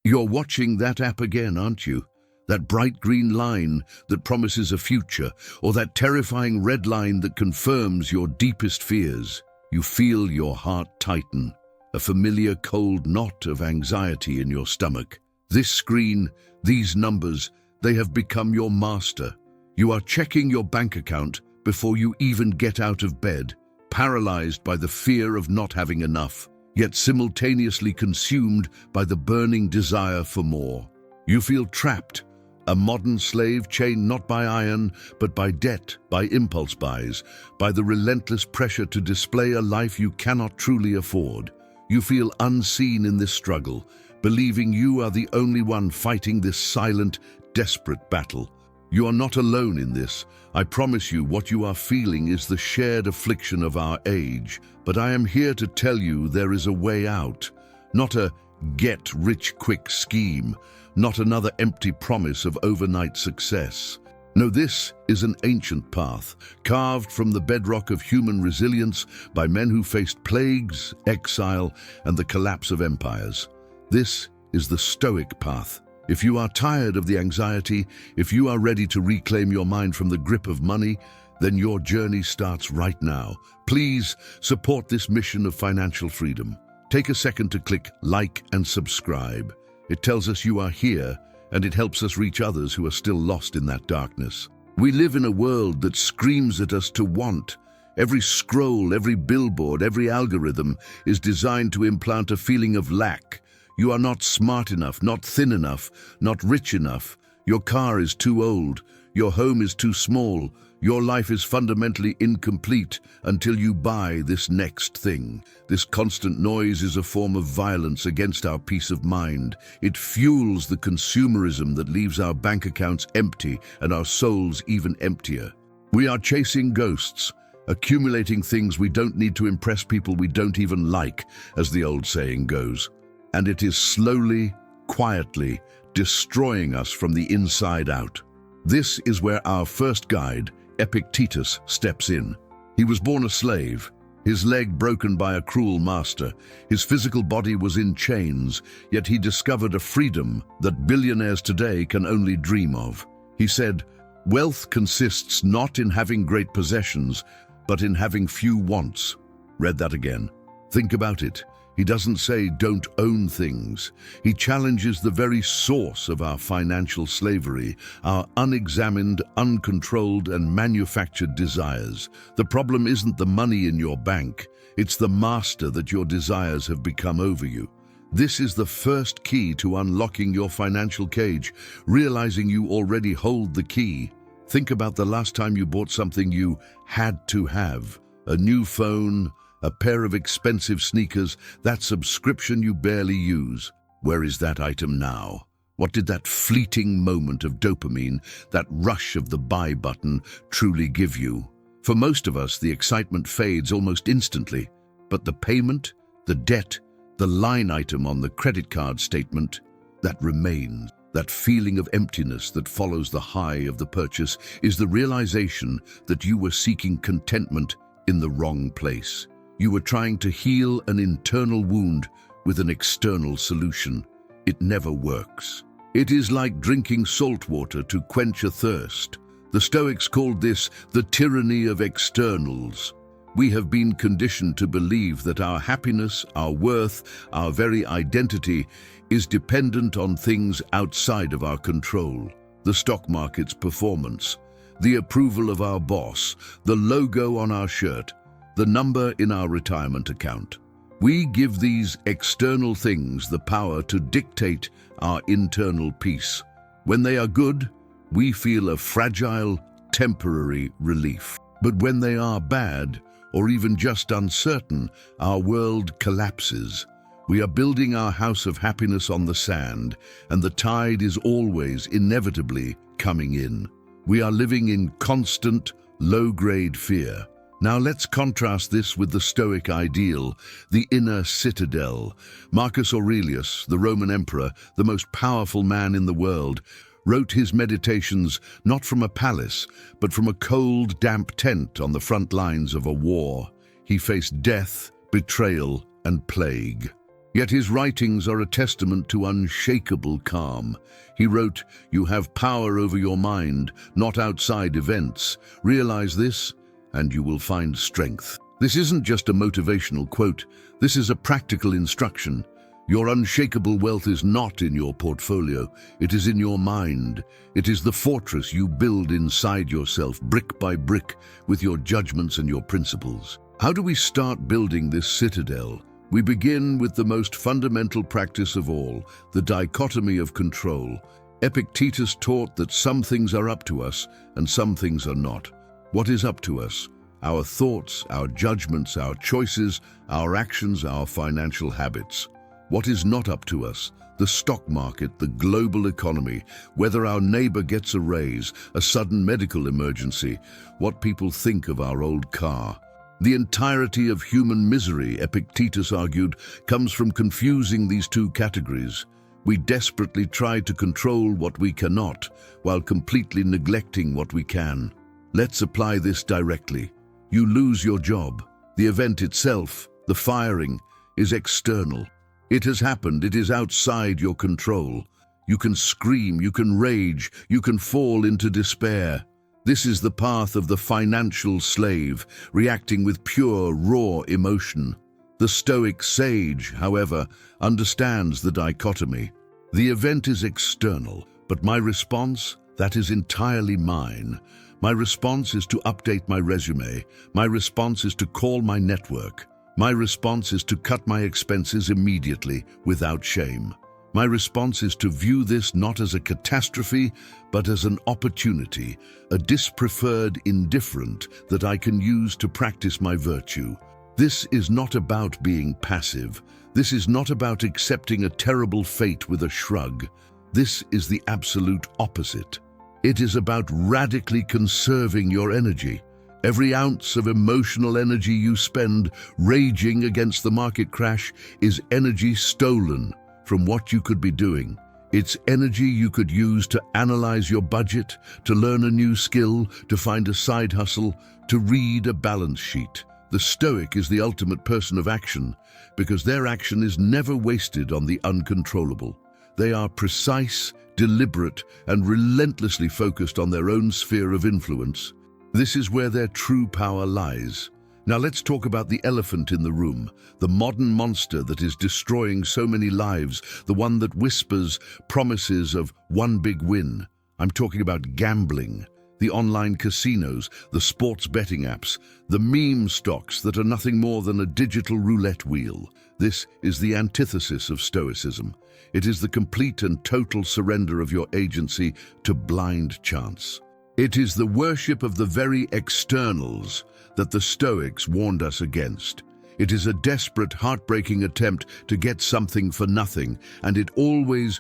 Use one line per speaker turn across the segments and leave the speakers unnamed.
You're watching that app again, aren't you? That bright green line that promises a future, or that terrifying red line that confirms your deepest fears. You feel your heart tighten, a familiar cold knot of anxiety in your stomach. This screen, these numbers, they have become your master. You are checking your bank account before you even get out of bed, paralyzed by the fear of not having enough, yet simultaneously consumed by the burning desire for more. You feel trapped, a modern slave chained not by iron, but by debt, by impulse buys, by the relentless pressure to display a life you cannot truly afford. You feel unseen in this struggle, believing you are the only one fighting this silent, desperate battle. You are not alone in this. I promise you what you are feeling is the shared affliction of our age, but I am here to tell you there is a way out, not a get-rich-quick scheme, not another empty promise of overnight success. No, this is an ancient path, carved from the bedrock of human resilience by men who faced plagues, exile, and the collapse of empires. This is the Stoic Path. If you are tired of the anxiety, if you are ready to reclaim your mind from the grip of money, then your journey starts right now. Please support this mission of financial freedom. Take a second to click like and subscribe. It tells us you are here, and it helps us reach others who are still lost in that darkness. We live in a world that screams at us to want. Every scroll, every billboard, every algorithm is designed to implant a feeling of lack. You are not smart enough, not thin enough, not rich enough. Your car is too old. Your home is too small. Your life is fundamentally incomplete until you buy this next thing. This constant noise is a form of violence against our peace of mind. It fuels the consumerism that leaves our bank accounts empty and our souls even emptier. We are chasing ghosts, accumulating things we don't need to impress people we don't even like, as the old saying goes. And it is slowly, quietly destroying us from the inside out. This is where our first guide, Epictetus, steps in. He was born a slave, his leg broken by a cruel master. His physical body was in chains, yet he discovered a freedom that billionaires today can only dream of. He said, "Wealth consists not in having great possessions, but in having few wants." Read that again. Think about it. He doesn't say don't own things. He challenges the very source of our financial slavery, our unexamined, uncontrolled, and manufactured desires. The problem isn't the money in your bank. It's the master that your desires have become over you. This is the first key to unlocking your financial cage, realizing you already hold the key. Think about the last time you bought something you had to have. A new phone, a pair of expensive sneakers, that subscription you barely use. Where is that item now? What did that fleeting moment of dopamine, that rush of the buy button, truly give you? For most of us, the excitement fades almost instantly, but the payment, the debt, the line item on the credit card statement, that remains. That feeling of emptiness that follows the high of the purchase is the realization that you were seeking contentment in the wrong place. You were trying to heal an internal wound with an external solution. It never works. It is like drinking salt water to quench a thirst. The Stoics called this the tyranny of externals. We have been conditioned to believe that our happiness, our worth, our very identity is dependent on things outside of our control. The stock market's performance, the approval of our boss, the logo on our shirt, the number in our retirement account. We give these external things the power to dictate our internal peace. When they are good, we feel a fragile, temporary relief. But when they are bad, or even just uncertain, our world collapses. We are building our house of happiness on the sand, and the tide is always, inevitably, coming in. We are living in constant, low-grade fear. Now let's contrast this with the Stoic ideal, the inner citadel. Marcus Aurelius, the Roman emperor, the most powerful man in the world, wrote his meditations not from a palace, but from a cold, damp tent on the front lines of a war. He faced death, betrayal, and plague. Yet his writings are a testament to unshakable calm. He wrote, "You have power over your mind, not outside events. Realize this, and you will find strength." This isn't just a motivational quote. This is a practical instruction. Your unshakable wealth is not in your portfolio. It is in your mind. It is the fortress you build inside yourself, brick by brick, with your judgments and your principles. How do we start building this citadel? We begin with the most fundamental practice of all, the dichotomy of control. Epictetus taught that some things are up to us and some things are not. What is up to us? Our thoughts, our judgments, our choices, our actions, our financial habits. What is not up to us? The stock market, the global economy, whether our neighbor gets a raise, a sudden medical emergency, what people think of our old car. The entirety of human misery, Epictetus argued, comes from confusing these two categories. We desperately try to control what we cannot, while completely neglecting what we can. Let's apply this directly. You lose your job. The event itself, the firing, is external. It has happened. It is outside your control. You can scream, you can rage, you can fall into despair. This is the path of the financial slave, reacting with pure, raw emotion. The Stoic sage, however, understands the dichotomy. The event is external, but my response, that is entirely mine. My response is to update my resume. My response is to call my network. My response is to cut my expenses immediately, without shame. My response is to view this not as a catastrophe, but as an opportunity, a dispreferred indifferent that I can use to practice my virtue. This is not about being passive. This is not about accepting a terrible fate with a shrug. This is the absolute opposite. It is about radically conserving your energy. Every ounce of emotional energy you spend raging against the market crash is energy stolen from what you could be doing. It's energy you could use to analyze your budget, to learn a new skill, to find a side hustle, to read a balance sheet. The Stoic is the ultimate person of action because their action is never wasted on the uncontrollable. They are precise, deliberate, and relentlessly focused on their own sphere of influence. This is where their true power lies. Now let's talk about the elephant in the room, the modern monster that is destroying so many lives, the one that whispers promises of one big win. I'm talking about gambling, the online casinos, the sports betting apps, the meme stocks that are nothing more than a digital roulette wheel. This is the antithesis of Stoicism. It is the complete and total surrender of your agency to blind chance. It is the worship of the very externals that the Stoics warned us against. It is a desperate, heartbreaking attempt to get something for nothing, and it always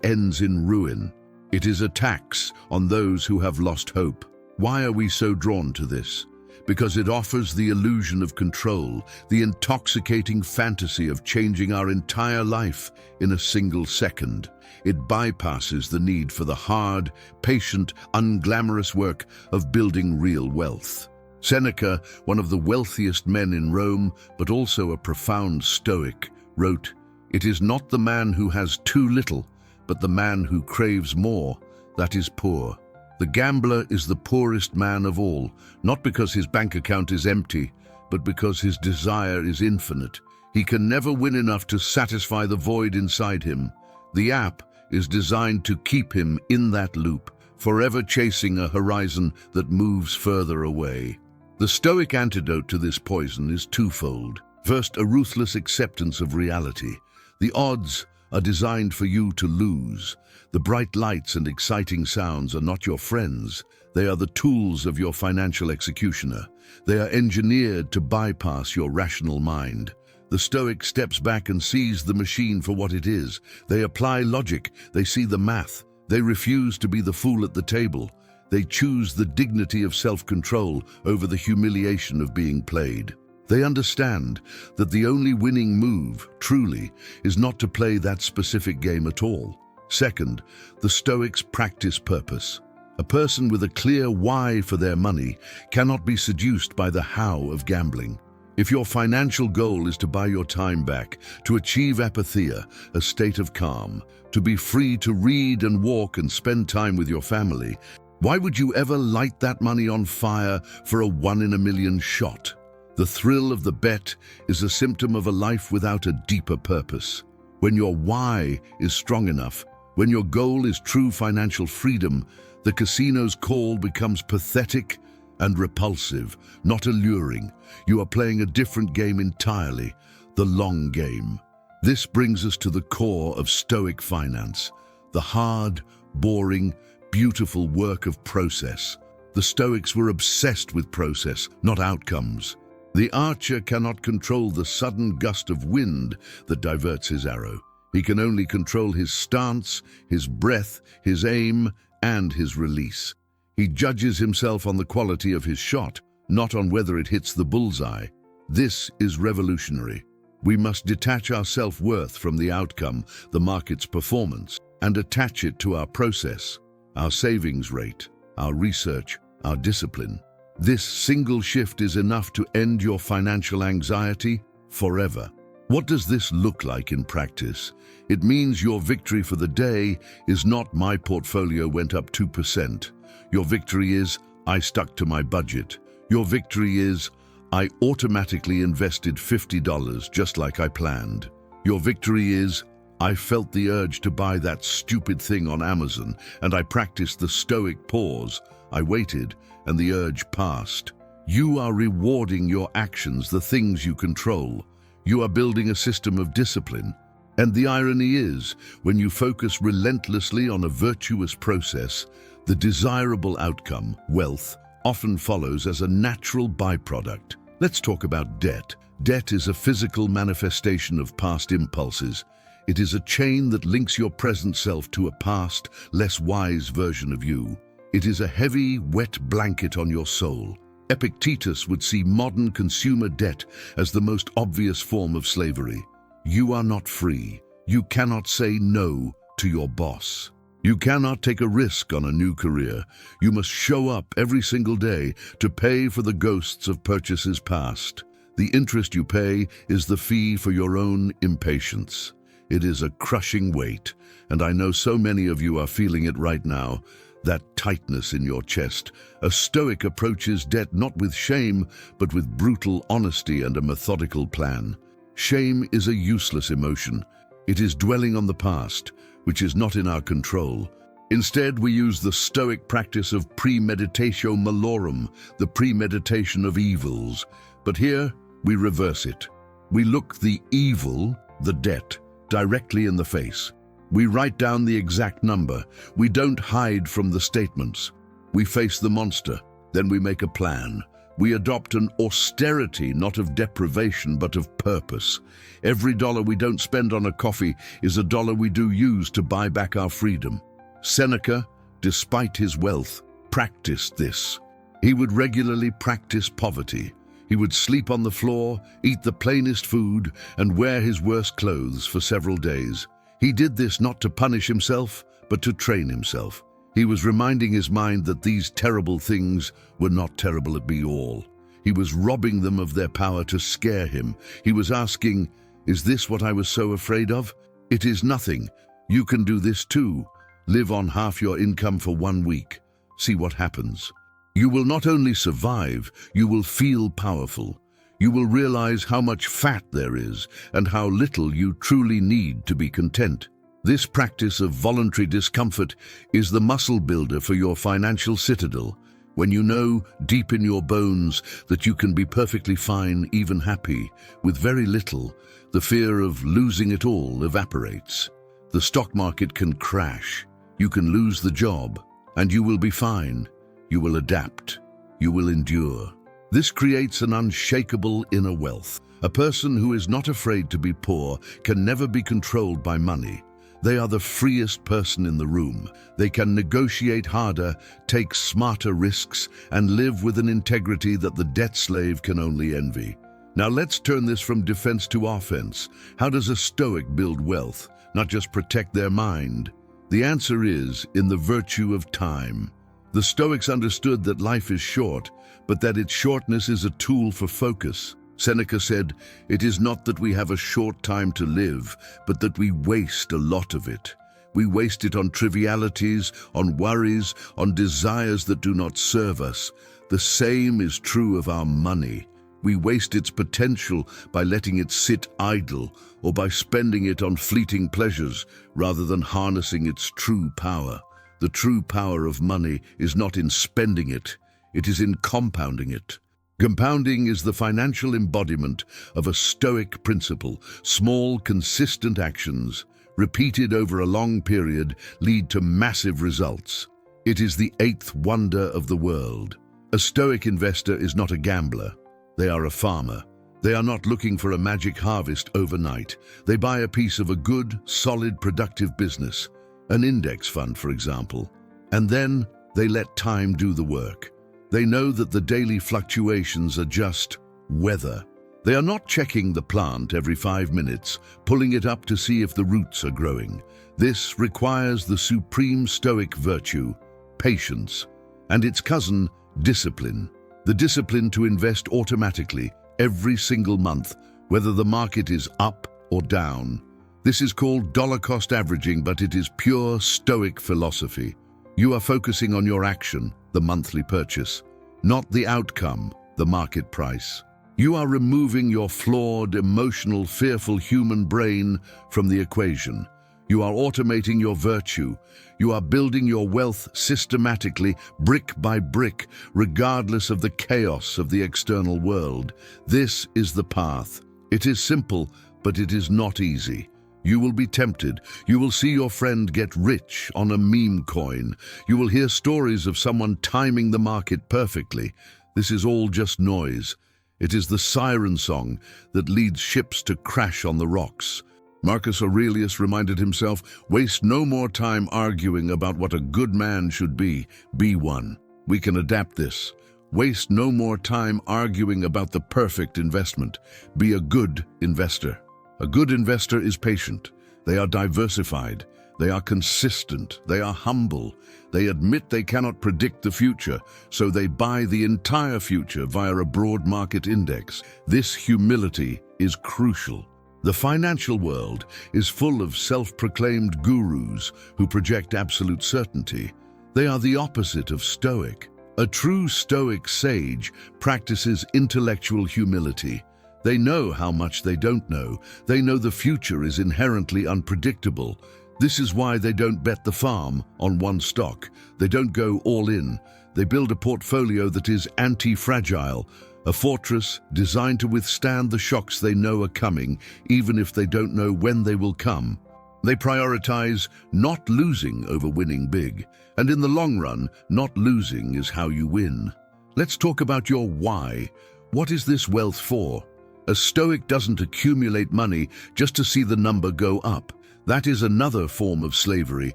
ends in ruin. It is a tax on those who have lost hope. Why are we so drawn to this? Because it offers the illusion of control, the intoxicating fantasy of changing our entire life in a single second. It bypasses the need for the hard, patient, unglamorous work of building real wealth. Seneca, one of the wealthiest men in Rome, but also a profound Stoic, wrote, "It is not the man who has too little, but the man who craves more, that is poor." The gambler is the poorest man of all, not because his bank account is empty, but because his desire is infinite. He can never win enough to satisfy the void inside him. The app is designed to keep him in that loop, forever chasing a horizon that moves further away. The Stoic antidote to this poison is twofold. First, a ruthless acceptance of reality. The odds are designed for you to lose. The bright lights and exciting sounds are not your friends. They are the tools of your financial executioner. They are engineered to bypass your rational mind. The Stoic steps back and sees the machine for what it is. They apply logic. They see the math. They refuse to be the fool at the table. They choose the dignity of self-control over the humiliation of being played. They understand that the only winning move, truly, is not to play that specific game at all. Second, the Stoics practice purpose. A person with a clear why for their money cannot be seduced by the how of gambling. If your financial goal is to buy your time back, to achieve apatheia, a state of calm, to be free to read and walk and spend time with your family, why would you ever light that money on fire for a one-in-a-million shot? The thrill of the bet is a symptom of a life without a deeper purpose. When your why is strong enough, when your goal is true financial freedom, the casino's call becomes pathetic and repulsive, not alluring. You are playing a different game entirely, the long game. This brings us to the core of Stoic finance, the hard, boring, beautiful work of process. The Stoics were obsessed with process, not outcomes. The archer cannot control the sudden gust of wind that diverts his arrow. He can only control his stance, his breath, his aim, and his release. He judges himself on the quality of his shot, not on whether it hits the bullseye. This is revolutionary. We must detach our self-worth from the outcome, the market's performance, and attach it to our process, our savings rate, our research, our discipline. This single shift is enough to end your financial anxiety forever. What does this look like in practice? It means your victory for the day is not "my portfolio went up 2%. Your victory is "I stuck to my budget." Your victory is "I automatically invested $50 just like I planned." Your victory is "I felt the urge to buy that stupid thing on Amazon and I practiced the Stoic pause. I waited and the urge passed." You are rewarding your actions, the things you control. You are building a system of discipline. And the irony is, when you focus relentlessly on a virtuous process, the desirable outcome, wealth, often follows as a natural byproduct. Let's talk about debt. Debt is a physical manifestation of past impulses. It is a chain that links your present self to a past, less wise version of you. It is a heavy, wet blanket on your soul. Epictetus would see modern consumer debt as the most obvious form of slavery. You are not free. You cannot say no to your boss. You cannot take a risk on a new career. You must show up every single day to pay for the ghosts of purchases past. The interest you pay is the fee for your own impatience. It is a crushing weight, and I know so many of you are feeling it right now, that tightness in your chest. A Stoic approaches debt not with shame, but with brutal honesty and a methodical plan. Shame is a useless emotion. It is dwelling on the past, which is not in our control. Instead, we use the Stoic practice of premeditatio malorum, the premeditation of evils. But here, we reverse it. We look the evil, the debt, directly in the face. We write down the exact number. We don't hide from the statements. We face the monster. Then we make a plan. We adopt an austerity, not of deprivation, but of purpose. Every dollar we don't spend on a coffee is a dollar we do use to buy back our freedom. Seneca, despite his wealth, practiced this. He would regularly practice poverty. He would sleep on the floor, eat the plainest food, and wear his worst clothes for several days. He did this not to punish himself, but to train himself. He was reminding his mind that these terrible things were not terrible at all. He was robbing them of their power to scare him. He was asking, "Is this what I was so afraid of? It is nothing. You can do this too. Live on half your income for 1 week. See what happens." You will not only survive, you will feel powerful. You will realize how much fat there is and how little you truly need to be content. This practice of voluntary discomfort is the muscle builder for your financial citadel. When you know deep in your bones that you can be perfectly fine, even happy, with very little, the fear of losing it all evaporates. The stock market can crash. You can lose the job, and you will be fine. You will adapt. You will endure. This creates an unshakable inner wealth. A person who is not afraid to be poor can never be controlled by money. They are the freest person in the room. They can negotiate harder, take smarter risks, and live with an integrity that the debt slave can only envy. Now let's turn this from defense to offense. How does a Stoic build wealth, not just protect their mind? The answer is in the virtue of time. The Stoics understood that life is short, but that its shortness is a tool for focus. Seneca said, "It is not that we have a short time to live, but that we waste a lot of it. We waste it on trivialities, on worries, on desires that do not serve us. The same is true of our money. We waste its potential by letting it sit idle or by spending it on fleeting pleasures rather than harnessing its true power. The true power of money is not in spending it, it is in compounding it." Compounding is the financial embodiment of a Stoic principle. Small, consistent actions, repeated over a long period, lead to massive results. It is the eighth wonder of the world. A Stoic investor is not a gambler. They are a farmer. They are not looking for a magic harvest overnight. They buy a piece of a good, solid, productive business, an index fund, for example, and then they let time do the work. They know that the daily fluctuations are just weather. They are not checking the plant every 5 minutes, pulling it up to see if the roots are growing. This requires the supreme Stoic virtue, patience, and its cousin, discipline. The discipline to invest automatically every single month, whether the market is up or down. This is called dollar cost averaging, but it is pure Stoic philosophy. You are focusing on your action, the monthly purchase, not the outcome, the market price. You are removing your flawed, emotional, fearful human brain from the equation. You are automating your virtue. You are building your wealth systematically, brick by brick, regardless of the chaos of the external world. This is the path. It is simple, but it is not easy. You will be tempted. You will see your friend get rich on a meme coin. You will hear stories of someone timing the market perfectly. This is all just noise. It is the siren song that leads ships to crash on the rocks. Marcus Aurelius reminded himself, "Waste no more time arguing about what a good man should be. Be one." We can adapt this. Waste no more time arguing about the perfect investment. Be a good investor. A good investor is patient. They are diversified. They are consistent. They are humble. They admit they cannot predict the future, so they buy the entire future via a broad market index. This humility is crucial. The financial world is full of self-proclaimed gurus who project absolute certainty. They are the opposite of Stoic. A true Stoic sage practices intellectual humility. They know how much they don't know. They know the future is inherently unpredictable. This is why they don't bet the farm on one stock. They don't go all in. They build a portfolio that is anti-fragile, a fortress designed to withstand the shocks they know are coming, even if they don't know when they will come. They prioritize not losing over winning big. And in the long run, not losing is how you win. Let's talk about your why. What is this wealth for? A Stoic doesn't accumulate money just to see the number go up. That is another form of slavery,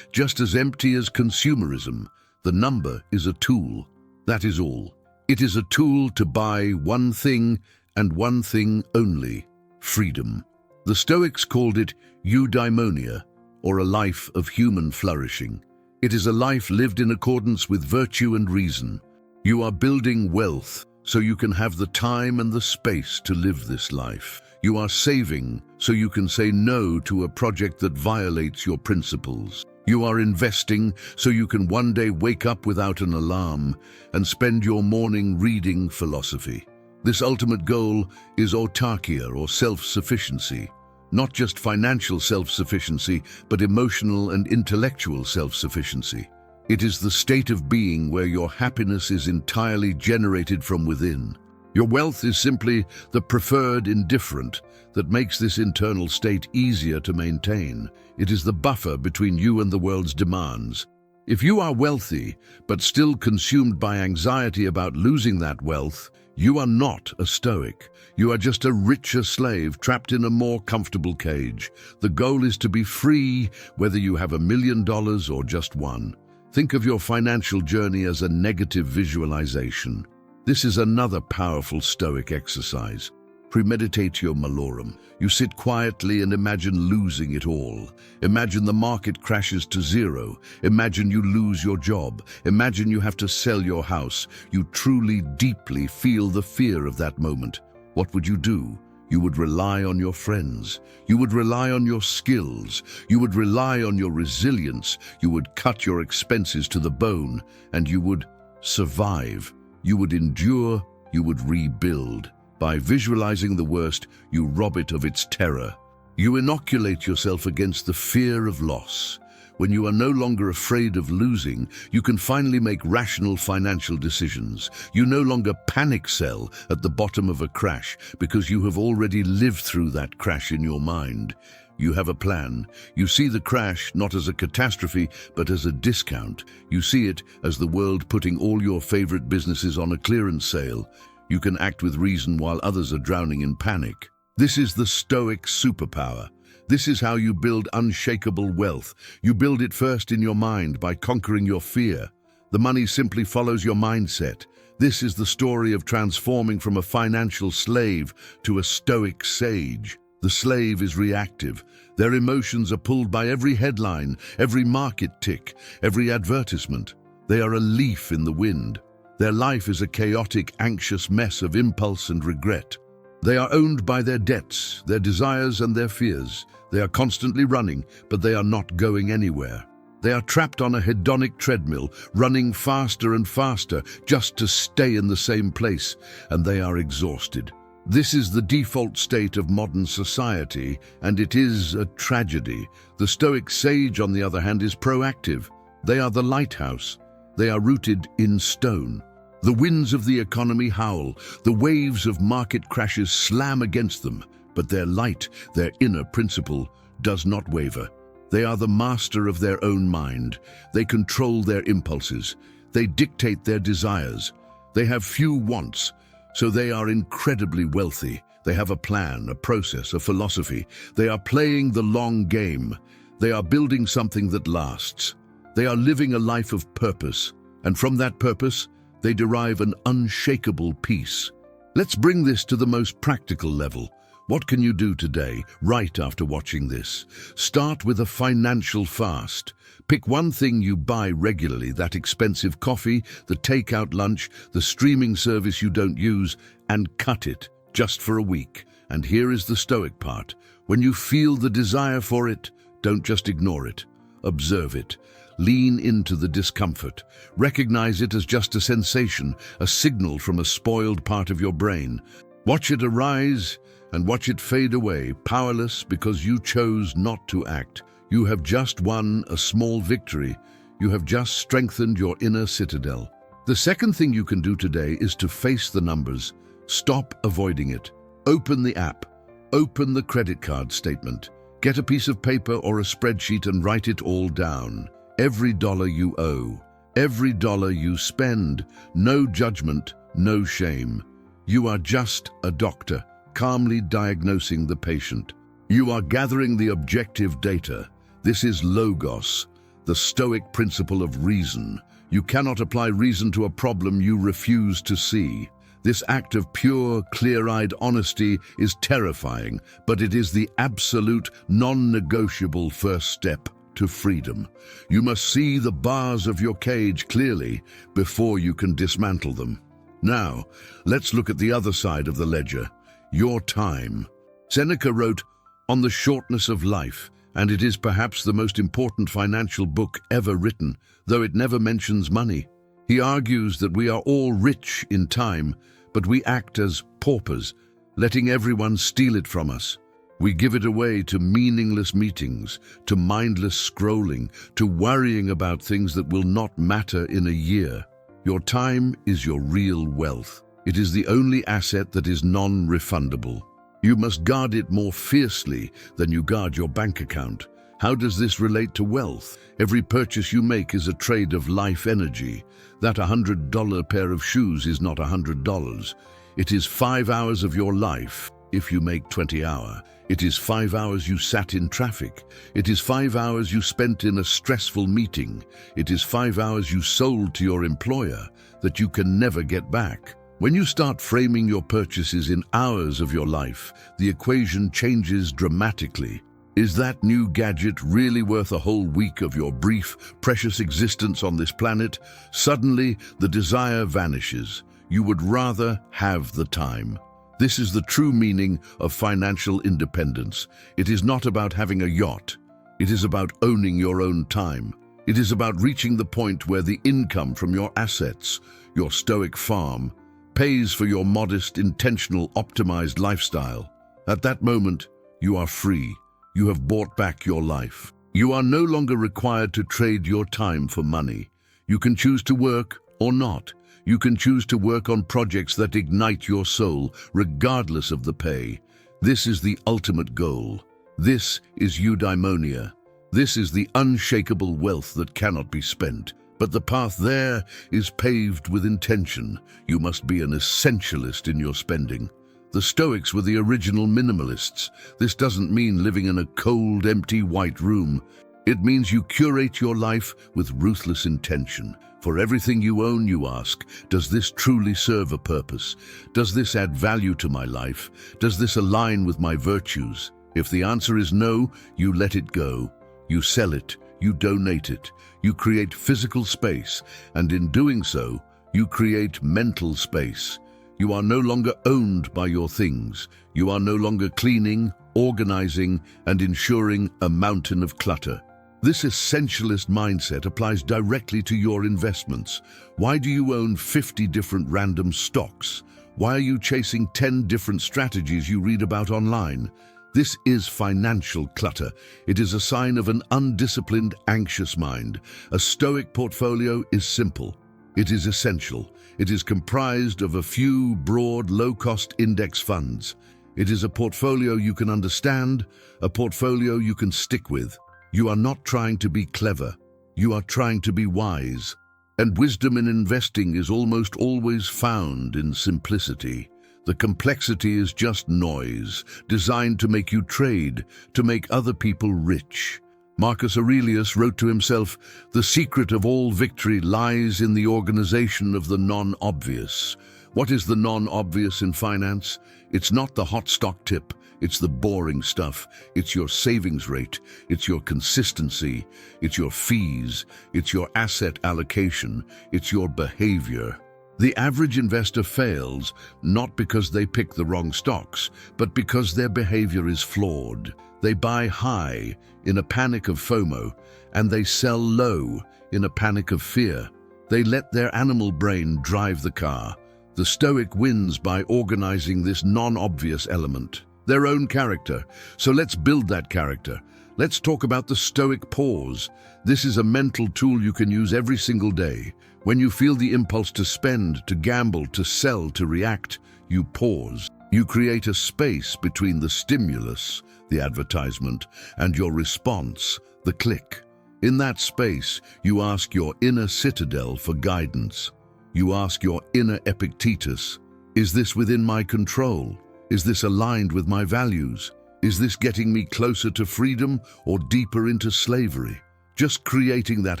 just as empty as consumerism. The number is a tool. That is all. It is a tool to buy one thing and one thing only: freedom. The Stoics called it eudaimonia, or a life of human flourishing. It is a life lived in accordance with virtue and reason. You are building wealth so you can have the time and the space to live this life. You are saving so you can say no to a project that violates your principles. You are investing so you can one day wake up without an alarm and spend your morning reading philosophy. This ultimate goal is autarkia, or self-sufficiency. Not just financial self-sufficiency, but emotional and intellectual self-sufficiency. It is the state of being where your happiness is entirely generated from within. Your wealth is simply the preferred indifferent that makes this internal state easier to maintain. It is the buffer between you and the world's demands. If you are wealthy, but still consumed by anxiety about losing that wealth, you are not a Stoic. You are just a richer slave trapped in a more comfortable cage. The goal is to be free, whether you have $1 million or just one. Think of your financial journey as a negative visualization. This is another powerful Stoic exercise. Premeditatio malorum. You sit quietly and imagine losing it all. Imagine the market crashes to zero. Imagine you lose your job. Imagine you have to sell your house. You truly, deeply feel the fear of that moment. what would you do? You would rely on your friends. You would rely on your skills. You would rely on your resilience. You would cut your expenses to the bone, and you would survive. You would endure. You would rebuild. By visualizing the worst, you rob it of its terror. You inoculate yourself against the fear of loss. When you are no longer afraid of losing, you can finally make rational financial decisions. You no longer panic sell at the bottom of a crash because you have already lived through that crash in your mind. You have a plan. You see the crash not as a catastrophe, but as a discount. You see it as the world putting all your favorite businesses on a clearance sale. You can act with reason while others are drowning in panic. This is the Stoic superpower. This is how you build unshakable wealth. You build it first in your mind by conquering your fear. The money simply follows your mindset. This is the story of transforming from a financial slave to a Stoic sage. The slave is reactive. Their emotions are pulled by every headline, every market tick, every advertisement. They are a leaf in the wind. Their life is a chaotic, anxious mess of impulse and regret. They are owned by their debts, their desires, and their fears. They are constantly running, but they are not going anywhere. They are trapped on a hedonic treadmill, running faster and faster just to stay in the same place, and they are exhausted. This is the default state of modern society, and it is a tragedy. The Stoic sage, on the other hand, is proactive. They are the lighthouse. They are rooted in stone. The winds of the economy howl. The waves of market crashes slam against them. But their light, their inner principle, does not waver. They are the master of their own mind. They control their impulses. They dictate their desires. They have few wants, so they are incredibly wealthy. They have a plan, a process, a philosophy. They are playing the long game. They are building something that lasts. They are living a life of purpose, and from that purpose, they derive an unshakable peace. Let's bring this to the most practical level. What can you do today, right after watching this? Start with a financial fast. Pick one thing you buy regularly, that expensive coffee, the takeout lunch, the streaming service you don't use, and cut it, just for a week. And here is the Stoic part. When you feel the desire for it, don't just ignore it. Observe it. Lean into the discomfort. Recognize it as just a sensation, a signal from a spoiled part of your brain. Watch it arise and watch it fade away, powerless because you chose not to act. You have just won a small victory. You have just strengthened your inner citadel. The second thing you can do today is to face the numbers. Stop avoiding it. Open the app. Open the credit card statement. Get a piece of paper or a spreadsheet and write it all down. Every dollar you owe. Every dollar you spend. No judgment, no shame. You are just a doctor, calmly diagnosing the patient. You are gathering the objective data. This is logos, the Stoic principle of reason. You cannot apply reason to a problem you refuse to see. This act of pure, clear-eyed honesty is terrifying, but it is the absolute, non-negotiable first step to freedom. You must see the bars of your cage clearly before you can dismantle them. Now, let's look at the other side of the ledger. Your time. Seneca wrote, "On the shortness of life," and it is perhaps the most important financial book ever written, though it never mentions money. He argues that we are all rich in time, but we act as paupers, letting everyone steal it from us. We give it away to meaningless meetings, to mindless scrolling, to worrying about things that will not matter in a year. Your time is your real wealth. It is the only asset that is non-refundable. You must guard it more fiercely than you guard your bank account. How does this relate to wealth? Every purchase you make is a trade of life energy. That $100 pair of shoes is not $100. It is 5 hours of your life if you make 20 hours. It is 5 hours you sat in traffic. It is 5 hours you spent in a stressful meeting. It is 5 hours you sold to your employer that you can never get back. When you start framing your purchases in hours of your life, the equation changes dramatically. Is that new gadget really worth a whole week of your brief, precious existence on this planet? Suddenly, the desire vanishes. You would rather have the time. This is the true meaning of financial independence. It is not about having a yacht. It is about owning your own time. It is about reaching the point where the income from your assets, your Stoic farm, pays for your modest, intentional, optimized lifestyle. At that moment, you are free. You have bought back your life. You are no longer required to trade your time for money. You can choose to work or not. You can choose to work on projects that ignite your soul, regardless of the pay. This is the ultimate goal. This is eudaimonia. This is the unshakable wealth that cannot be spent. But the path there is paved with intention. You must be an essentialist in your spending. The Stoics were the original minimalists. This doesn't mean living in a cold, empty, white room. It means you curate your life with ruthless intention. For everything you own, you ask, does this truly serve a purpose? Does this add value to my life? Does this align with my virtues? If the answer is no, you let it go. You sell it. You donate it. You create physical space. And in doing so, you create mental space. You are no longer owned by your things. You are no longer cleaning, organizing, and ensuring a mountain of clutter. This essentialist mindset applies directly to your investments. Why do you own 50 different random stocks? Why are you chasing 10 different strategies you read about online? This is financial clutter. It is a sign of an undisciplined, anxious mind. A Stoic portfolio is simple. It is essential. It is comprised of a few broad, low-cost index funds. It is a portfolio you can understand, a portfolio you can stick with. You are not trying to be clever. You are trying to be wise. And wisdom in investing is almost always found in simplicity. The complexity is just noise, designed to make you trade, to make other people rich. Marcus Aurelius wrote to himself, "The secret of all victory lies in the organization of the non-obvious." What is the non-obvious in finance? It's not the hot stock tip. It's the boring stuff. It's your savings rate. It's your consistency. It's your fees. It's your asset allocation. It's your behavior. The average investor fails not because they pick the wrong stocks, but because their behavior is flawed. They buy high in a panic of FOMO, and they sell low in a panic of fear. They let their animal brain drive the car. The Stoic wins by organizing this non-obvious element, their own character. So let's build that character. Let's talk about the Stoic pause. This is a mental tool you can use every single day. When you feel the impulse to spend, to gamble, to sell, to react, you pause. You create a space between the stimulus, the advertisement, and your response, the click. In that space, you ask your inner citadel for guidance. You ask your inner Epictetus, is this within my control? Is this aligned with my values? Is this getting me closer to freedom or deeper into slavery? Just creating that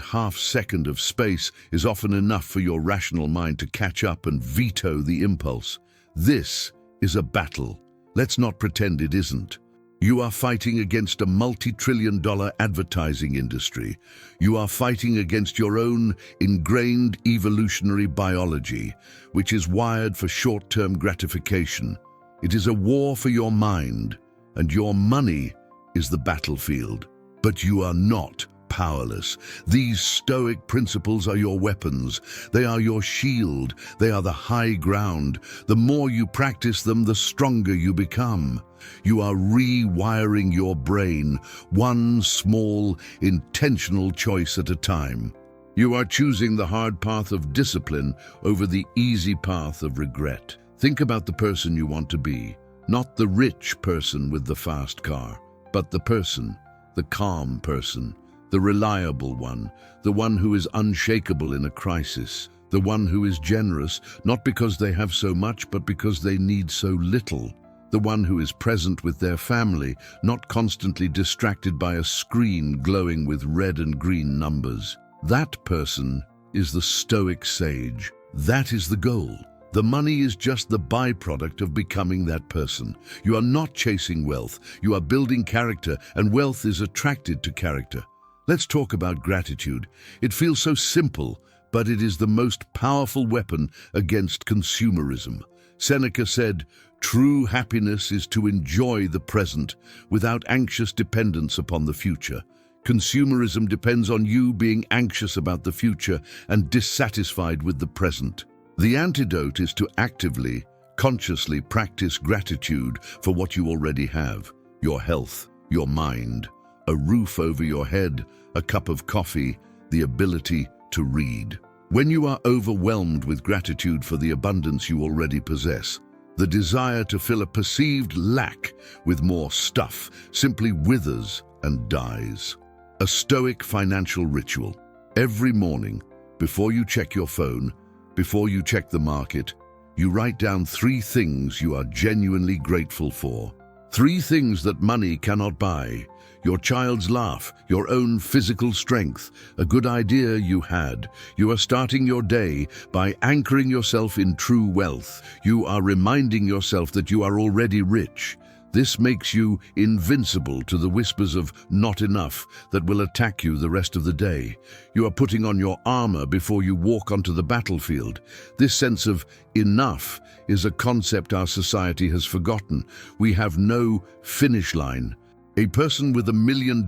half-second of space is often enough for your rational mind to catch up and veto the impulse. This is a battle. Let's not pretend it isn't. You are fighting against a multi-trillion-dollar advertising industry. You are fighting against your own ingrained evolutionary biology, which is wired for short-term gratification. It is a war for your mind, and your money is the battlefield. But you are not powerless. These Stoic principles are your weapons. They are your shield. They are the high ground. The more you practice them, the stronger you become. You are rewiring your brain, one small, intentional choice at a time. You are choosing the hard path of discipline over the easy path of regret. Think about the person you want to be, not the rich person with the fast car, but the person, the calm person, the reliable one, the one who is unshakable in a crisis, the one who is generous, not because they have so much, but because they need so little, the one who is present with their family, not constantly distracted by a screen glowing with red and green numbers. That person is the Stoic sage. That is the goal. The money is just the byproduct of becoming that person. You are not chasing wealth. You are building character, and wealth is attracted to character. Let's talk about gratitude. It feels so simple, but it is the most powerful weapon against consumerism. Seneca said, True happiness is to enjoy the present without anxious dependence upon the future. Consumerism depends on you being anxious about the future and dissatisfied with the present. The antidote is to actively, consciously practice gratitude for what you already have: your health, your mind, a roof over your head, a cup of coffee, the ability to read. When you are overwhelmed with gratitude for the abundance you already possess, the desire to fill a perceived lack with more stuff simply withers and dies. A Stoic financial ritual. Every morning, before you check your phone, before you check the market, you write down 3 things you are genuinely grateful for. 3 things that money cannot buy: your child's laugh, your own physical strength, a good idea you had. You are starting your day by anchoring yourself in true wealth. You are reminding yourself that you are already rich. This makes you invincible to the whispers of not enough that will attack you the rest of the day. You are putting on your armor before you walk onto the battlefield. This sense of enough is a concept our society has forgotten. We have no finish line. A person with $1 million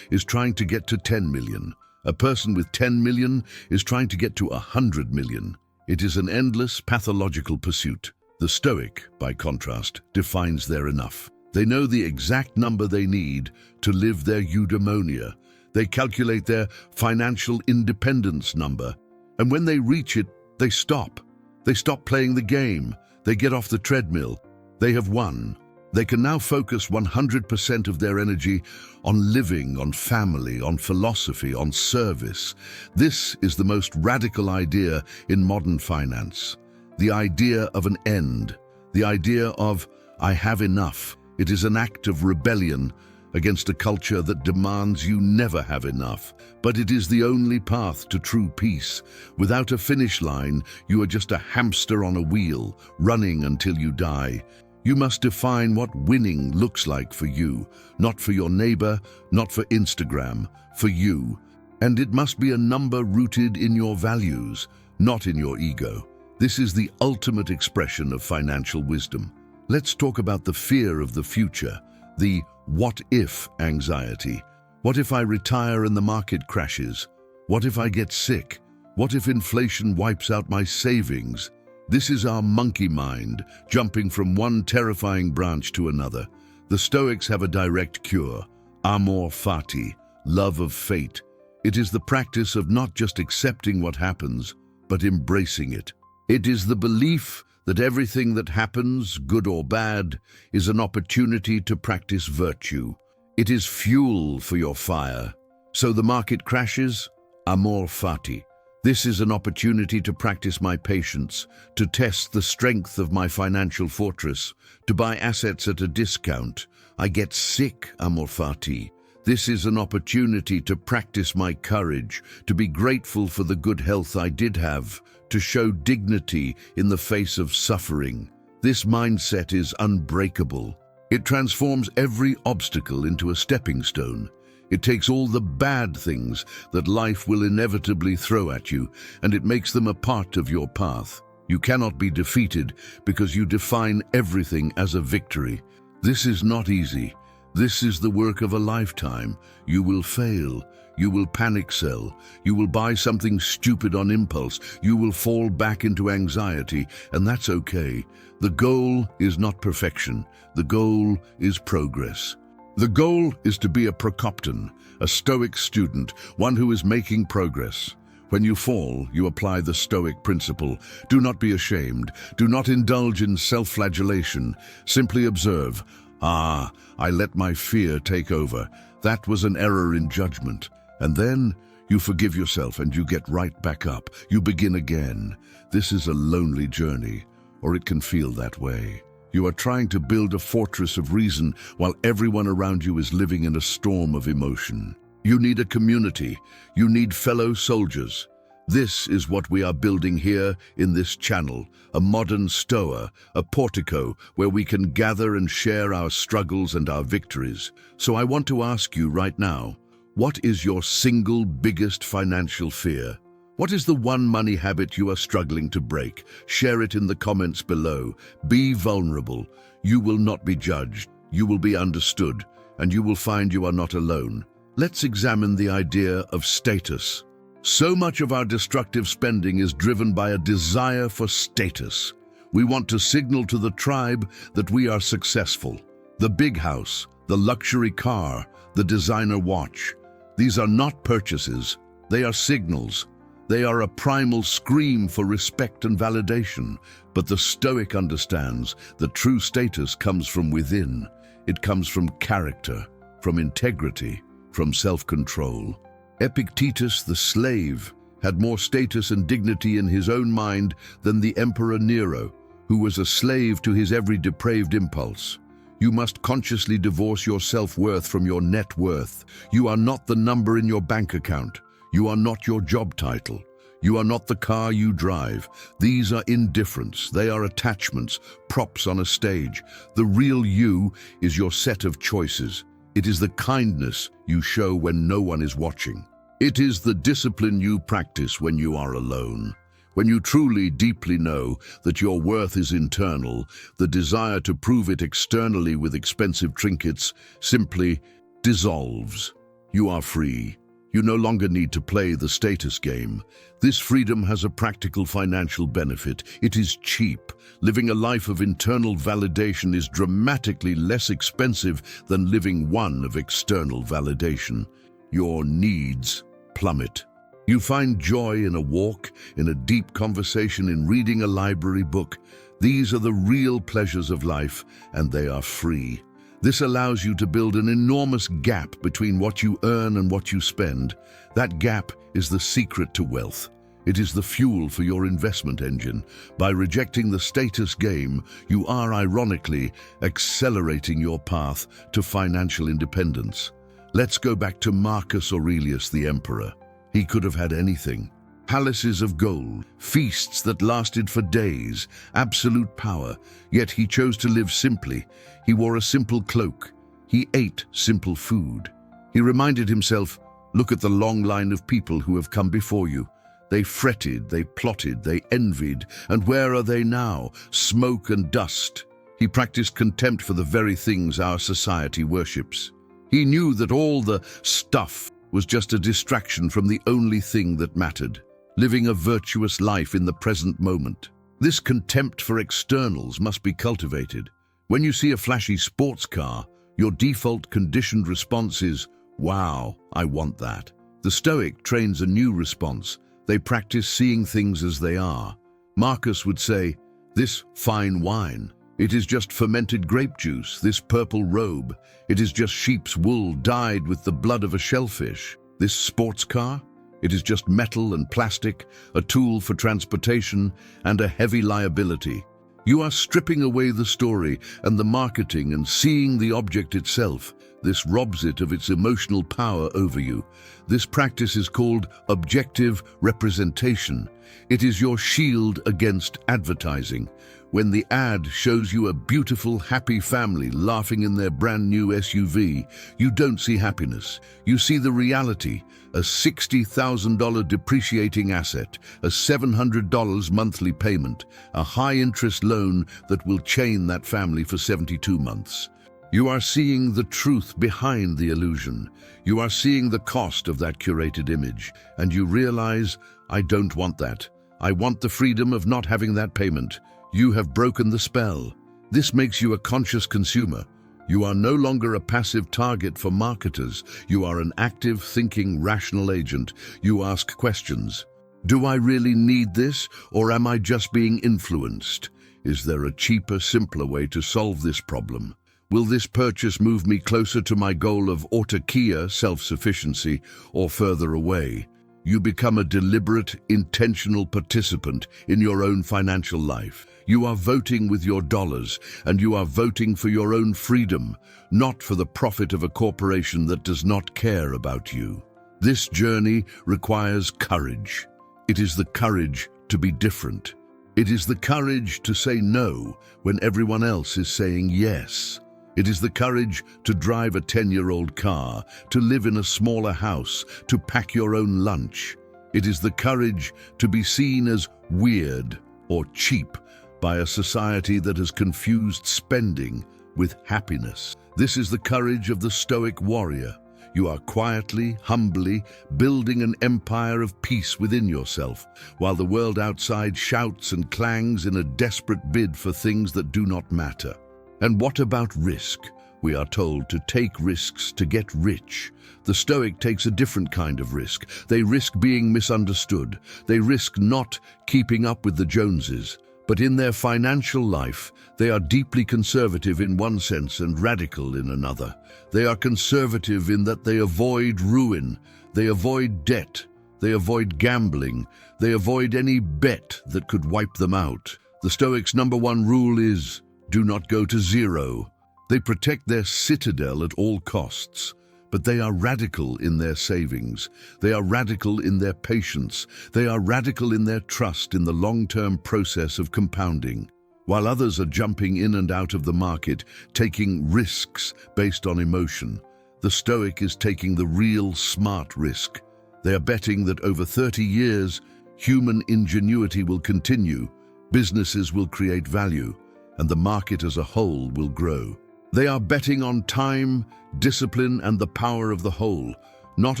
is trying to get to 10 million. A person with 10 million is trying to get to 100 million. It is an endless pathological pursuit. The Stoic, by contrast, defines their enough. They know the exact number they need to live their eudaimonia. They calculate their financial independence number. And when they reach it, they stop. They stop playing the game. They get off the treadmill. They have won. They can now focus 100% of their energy on living, on family, on philosophy, on service. This is the most radical idea in modern finance. The idea of an end, the idea of "I have enough." It is an act of rebellion against a culture that demands you never have enough. But it is the only path to true peace. Without a finish line, you are just a hamster on a wheel, running until you die. You must define what winning looks like for you, not for your neighbor, not for Instagram, for you. And it must be a number rooted in your values, not in your ego. This is the ultimate expression of financial wisdom. Let's talk about the fear of the future, the what-if anxiety. What if I retire and the market crashes? What if I get sick? What if inflation wipes out my savings? This is our monkey mind, jumping from one terrifying branch to another. The Stoics have a direct cure: amor fati, love of fate. It is the practice of not just accepting what happens, but embracing it. It is the belief that everything that happens, good or bad, is an opportunity to practice virtue. It is fuel for your fire. So the market crashes? Amor fati. This is an opportunity to practice my patience, to test the strength of my financial fortress, to buy assets at a discount. I get sick, amor fati. This is an opportunity to practice my courage, to be grateful for the good health I did have, to show dignity in the face of suffering. This mindset is unbreakable. It transforms every obstacle into a stepping stone. It takes all the bad things that life will inevitably throw at you, and it makes them a part of your path. You cannot be defeated because you define everything as a victory. This is not easy. This is the work of a lifetime. You will fail. You will panic sell. You will buy something stupid on impulse. You will fall back into anxiety, and that's okay. The goal is not perfection. The goal is progress. The goal is to be a Procopton, a Stoic student, one who is making progress. When you fall, you apply the Stoic principle. Do not be ashamed. Do not indulge in self-flagellation. Simply observe. I let my fear take over. That was an error in judgment. And then you forgive yourself and you get right back up. You begin again. This is a lonely journey, or it can feel that way. You are trying to build a fortress of reason while everyone around you is living in a storm of emotion. You need a community. You need fellow soldiers. This is what we are building here in this channel, a modern stoa, a portico where we can gather and share our struggles and our victories. So I want to ask you right now, what is your single biggest financial fear? What is the one money habit you are struggling to break? Share it in the comments below. Be vulnerable. You will not be judged. You will be understood, and you will find you are not alone. Let's examine the idea of status. So much of our destructive spending is driven by a desire for status. We want to signal to the tribe that we are successful. The big house, the luxury car, the designer watch. These are not purchases. They are signals. They are a primal scream for respect and validation. But the Stoic understands that true status comes from within. It comes from character, from integrity, from self-control. Epictetus, the slave, had more status and dignity in his own mind than the Emperor Nero, who was a slave to his every depraved impulse. You must consciously divorce your self-worth from your net worth. You are not the number in your bank account. You are not your job title. You are not the car you drive. These are indifferents. They are attachments, props on a stage. The real you is your set of choices. It is the kindness you show when no one is watching. It is the discipline you practice when you are alone. When you truly, deeply know that your worth is internal, the desire to prove it externally with expensive trinkets simply dissolves. You are free. You no longer need to play the status game. This freedom has a practical financial benefit. It is cheap. Living a life of internal validation is dramatically less expensive than living one of external validation. Your needs plummet. You find joy in a walk, in a deep conversation, in reading a library book. These are the real pleasures of life, and they are free. This allows you to build an enormous gap between what you earn and what you spend. That gap is the secret to wealth. It is the fuel for your investment engine. By rejecting the status game, you are ironically accelerating your path to financial independence. Let's go back to Marcus Aurelius, the emperor. He could have had anything. Palaces of gold, feasts that lasted for days, absolute power, yet he chose to live simply. He wore a simple cloak. He ate simple food. He reminded himself, look at the long line of people who have come before you. They fretted, they plotted, they envied, and where are they now? Smoke and dust. He practiced contempt for the very things our society worships. He knew that all the stuff was just a distraction from the only thing that mattered. Living a virtuous life in the present moment. This contempt for externals must be cultivated. When you see a flashy sports car, your default conditioned response is, wow, I want that. The Stoic trains a new response. They practice seeing things as they are. Marcus would say, this fine wine, it is just fermented grape juice. This purple robe, it is just sheep's wool dyed with the blood of a shellfish. This sports car, it is just metal and plastic, a tool for transportation and a heavy liability. You are stripping away the story and the marketing and seeing the object itself. This robs it of its emotional power over you. This practice is called objective representation. It is your shield against advertising. When the ad shows you a beautiful, happy family laughing in their brand new SUV, you don't see happiness. You see the reality, a $60,000 depreciating asset, a $700 monthly payment, a high-interest loan that will chain that family for 72 months. You are seeing the truth behind the illusion. You are seeing the cost of that curated image, and you realize, I don't want that. I want the freedom of not having that payment. You have broken the spell. This makes you a conscious consumer. You are no longer a passive target for marketers. You are an active, thinking, rational agent. You ask questions. Do I really need this, or am I just being influenced? Is there a cheaper, simpler way to solve this problem? Will this purchase move me closer to my goal of autarkia, self-sufficiency, or further away? You become a deliberate, intentional participant in your own financial life. You are voting with your dollars, and you are voting for your own freedom, not for the profit of a corporation that does not care about you. This journey requires courage. It is the courage to be different. It is the courage to say no when everyone else is saying yes. It is the courage to drive a 10-year-old car, to live in a smaller house, to pack your own lunch. It is the courage to be seen as weird or cheap by a society that has confused spending with happiness. This is the courage of the Stoic warrior. You are quietly, humbly building an empire of peace within yourself, while the world outside shouts and clangs in a desperate bid for things that do not matter. And what about risk? We are told to take risks to get rich. The Stoic takes a different kind of risk. They risk being misunderstood. They risk not keeping up with the Joneses. But in their financial life, they are deeply conservative in one sense and radical in another. They are conservative in that they avoid ruin, they avoid debt, they avoid gambling, they avoid any bet that could wipe them out. The Stoics' number one rule is, do not go to zero. They protect their citadel at all costs. But they are radical in their savings. They are radical in their patience. They are radical in their trust in the long-term process of compounding. While others are jumping in and out of the market, taking risks based on emotion, the Stoic is taking the real smart risk. They are betting that over 30 years, human ingenuity will continue, businesses will create value, and the market as a whole will grow. They are betting on time, discipline, and the power of the whole, not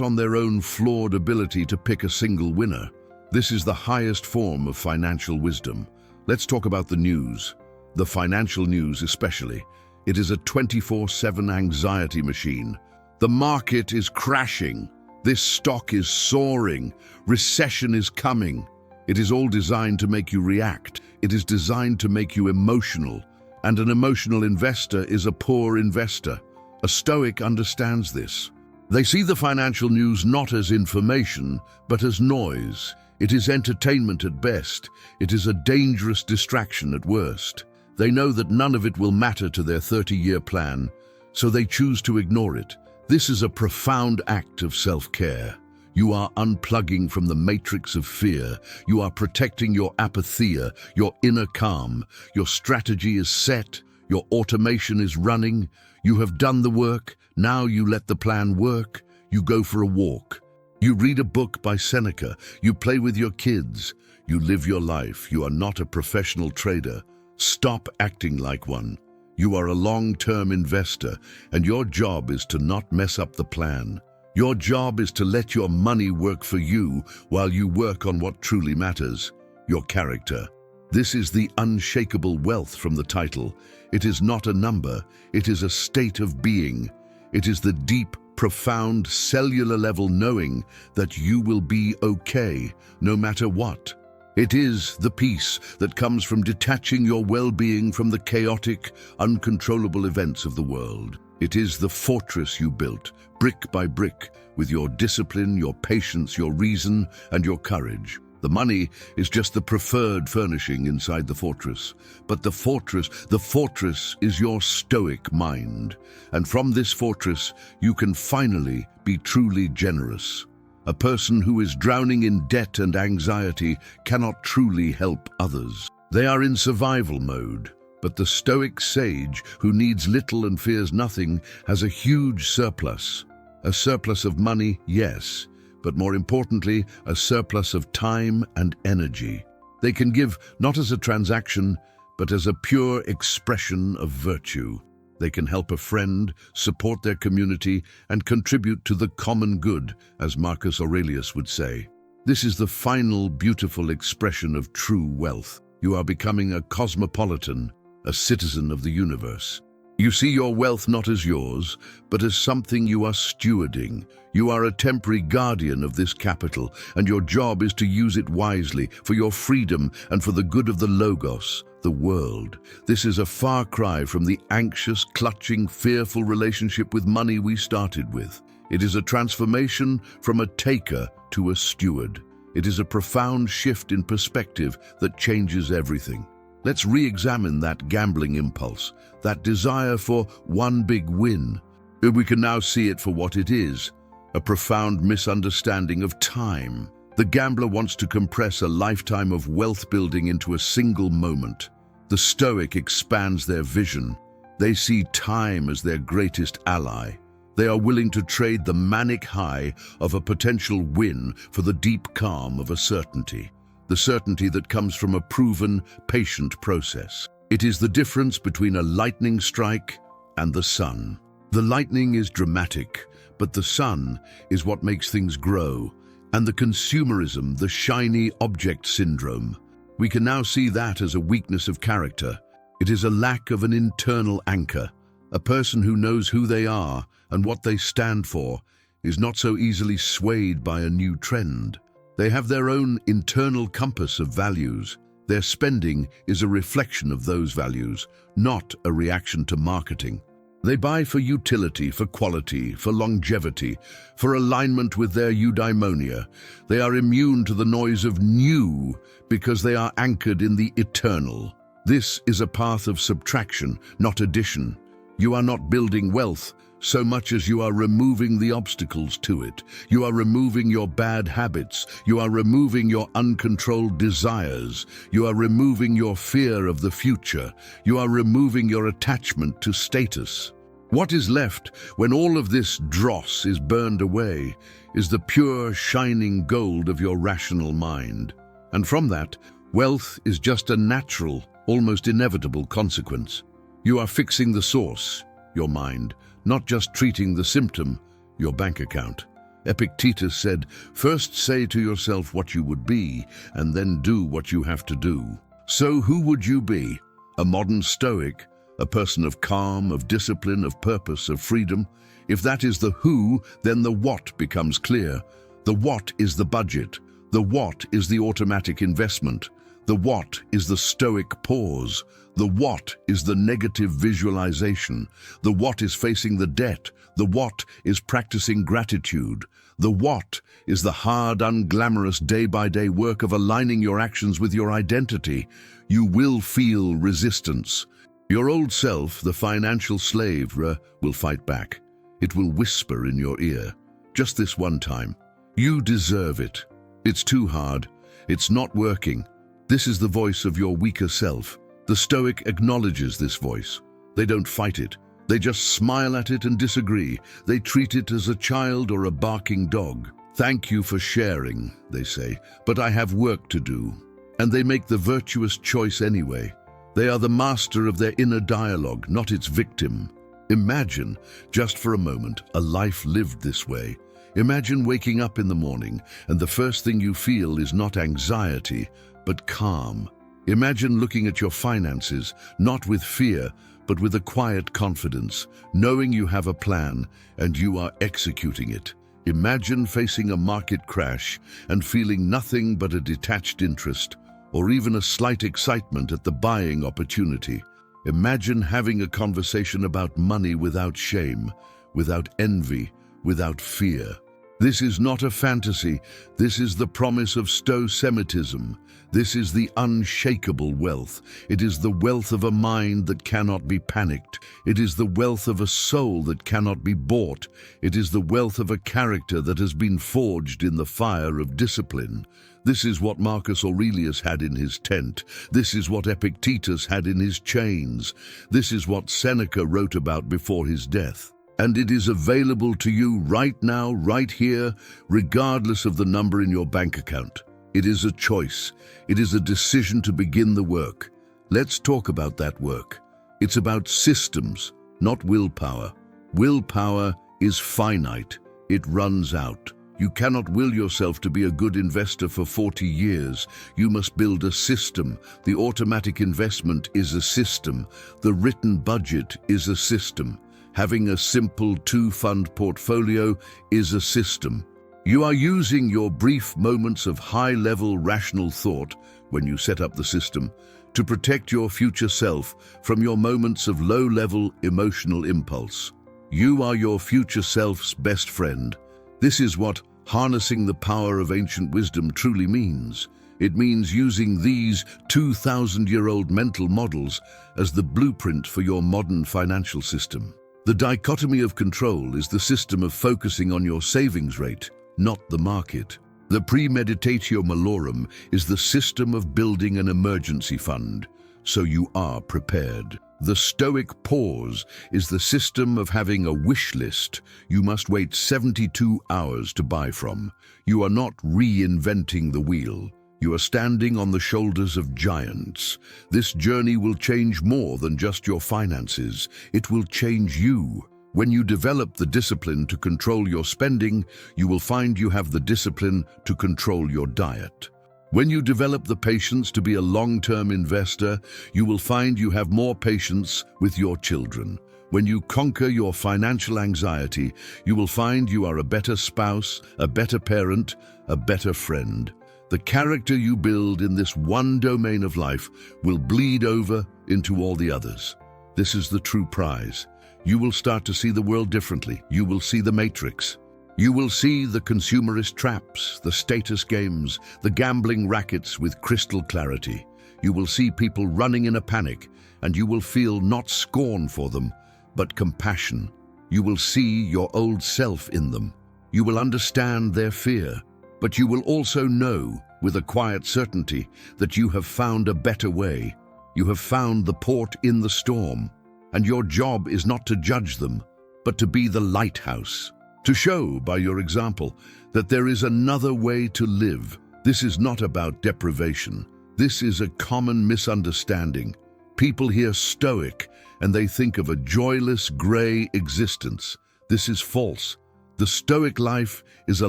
on their own flawed ability to pick a single winner. This is the highest form of financial wisdom. Let's talk about the news. The financial news especially. It is a 24/7 anxiety machine. The market is crashing. This stock is soaring. Recession is coming. It is all designed to make you react. It is designed to make you emotional. And an emotional investor is a poor investor. A Stoic understands this. They see the financial news not as information, but as noise. It is entertainment at best. It is a dangerous distraction at worst. They know that none of it will matter to their 30-year plan, so they choose to ignore it. This is a profound act of self-care. You are unplugging from the matrix of fear. You are protecting your apatheia, your inner calm. Your strategy is set. Your automation is running. You have done the work. Now you let the plan work. You go for a walk. You read a book by Seneca. You play with your kids. You live your life. You are not a professional trader. Stop acting like one. You are a long-term investor, and your job is to not mess up the plan. Your job is to let your money work for you while you work on what truly matters, your character. This is the unshakable wealth from the title. It is not a number, it is a state of being. It is the deep, profound, cellular level knowing that you will be okay, no matter what. It is the peace that comes from detaching your well-being from the chaotic, uncontrollable events of the world. It is the fortress you built, brick by brick, with your discipline, your patience, your reason, and your courage. The money is just the preferred furnishing inside the fortress. But the fortress is your Stoic mind. And from this fortress, you can finally be truly generous. A person who is drowning in debt and anxiety cannot truly help others. They are in survival mode. But the Stoic sage, who needs little and fears nothing, has a huge surplus. A surplus of money, yes, but more importantly, a surplus of time and energy. They can give not as a transaction, but as a pure expression of virtue. They can help a friend, support their community, and contribute to the common good, as Marcus Aurelius would say. This is the final beautiful expression of true wealth. You are becoming a cosmopolitan, a citizen of the universe. You see your wealth not as yours, but as something you are stewarding. You are a temporary guardian of this capital, and your job is to use it wisely for your freedom and for the good of the Logos, the world. This is a far cry from the anxious, clutching, fearful relationship with money we started with. It is a transformation from a taker to a steward. It is a profound shift in perspective that changes everything. Let's re-examine that gambling impulse, that desire for one big win. We can now see it for what it is, a profound misunderstanding of time. The gambler wants to compress a lifetime of wealth building into a single moment. The Stoic expands their vision. They see time as their greatest ally. They are willing to trade the manic high of a potential win for the deep calm of a certainty, the certainty that comes from a proven, patient process. It is the difference between a lightning strike and the sun. The lightning is dramatic, but the sun is what makes things grow, and the consumerism, the shiny object syndrome. We can now see that as a weakness of character. It is a lack of an internal anchor. A person who knows who they are and what they stand for is not so easily swayed by a new trend. They have their own internal compass of values. Their spending is a reflection of those values, not a reaction to marketing. They buy for utility, for quality, for longevity, for alignment with their eudaimonia. They are immune to the noise of new because they are anchored in the eternal. This is a path of subtraction, not addition. You are not building wealth so much as you are removing the obstacles to it. You are removing your bad habits. You are removing your uncontrolled desires. You are removing your fear of the future. You are removing your attachment to status. What is left when all of this dross is burned away is the pure, shining gold of your rational mind. And from that, wealth is just a natural, almost inevitable consequence. You are fixing the source, your mind, not just treating the symptom, your bank account. Epictetus said, "First say to yourself what you would be, and then do what you have to do." So who would you be? A modern Stoic? A person of calm, of discipline, of purpose, of freedom? If that is the who, then the what becomes clear. The what is the budget. The what is the automatic investment. The what is the Stoic pause. The what is the negative visualization. The what is facing the debt. The what is practicing gratitude. The what is the hard, unglamorous day-by-day work of aligning your actions with your identity. You will feel resistance. Your old self, the financial slave, will fight back. It will whisper in your ear, just this one time. You deserve it. It's too hard. It's not working. This is the voice of your weaker self. The Stoic acknowledges this voice. They don't fight it. They just smile at it and disagree. They treat it as a child or a barking dog. "Thank you for sharing," they say, "but I have work to do." And they make the virtuous choice anyway. They are the master of their inner dialogue, not its victim. Imagine, just for a moment, a life lived this way. Imagine waking up in the morning and the first thing you feel is not anxiety, but calm. Imagine looking at your finances, not with fear, but with a quiet confidence, knowing you have a plan and you are executing it. Imagine facing a market crash and feeling nothing but a detached interest, or even a slight excitement at the buying opportunity. Imagine having a conversation about money without shame, without envy, without fear. This is not a fantasy. This is the promise of Stoicism. This is the unshakable wealth. It is the wealth of a mind that cannot be panicked. It is the wealth of a soul that cannot be bought. It is the wealth of a character that has been forged in the fire of discipline. This is what Marcus Aurelius had in his tent. This is what Epictetus had in his chains. This is what Seneca wrote about before his death. And it is available to you right now, right here, regardless of the number in your bank account. It is a choice. It is a decision to begin the work. Let's talk about that work. It's about systems, not willpower. Willpower is finite. It runs out. You cannot will yourself to be a good investor for 40 years. You must build a system. The automatic investment is a system. The written budget is a system. Having a simple two-fund portfolio is a system. You are using your brief moments of high-level rational thought when you set up the system to protect your future self from your moments of low-level emotional impulse. You are your future self's best friend. This is what harnessing the power of ancient wisdom truly means. It means using these 2,000-year-old mental models as the blueprint for your modern financial system. The dichotomy of control is the system of focusing on your savings rate, not the market. The premeditatio malorum is the system of building an emergency fund, so you are prepared. The Stoic pause is the system of having a wish list you must wait 72 hours to buy from. You are not reinventing the wheel. You are standing on the shoulders of giants. This journey will change more than just your finances. It will change you. When you develop the discipline to control your spending, you will find you have the discipline to control your diet. When you develop the patience to be a long-term investor, you will find you have more patience with your children. When you conquer your financial anxiety, you will find you are a better spouse, a better parent, a better friend. The character you build in this one domain of life will bleed over into all the others. This is the true prize. You will start to see the world differently. You will see the matrix. You will see the consumerist traps, the status games, the gambling rackets with crystal clarity. You will see people running in a panic, and you will feel not scorn for them, but compassion. You will see your old self in them. You will understand their fear, but you will also know, with a quiet certainty, that you have found a better way. You have found the port in the storm, and your job is not to judge them, but to be the lighthouse. To show by your example that there is another way to live. This is not about deprivation. This is a common misunderstanding. People hear Stoic and they think of a joyless, gray existence. This is false. The Stoic life is a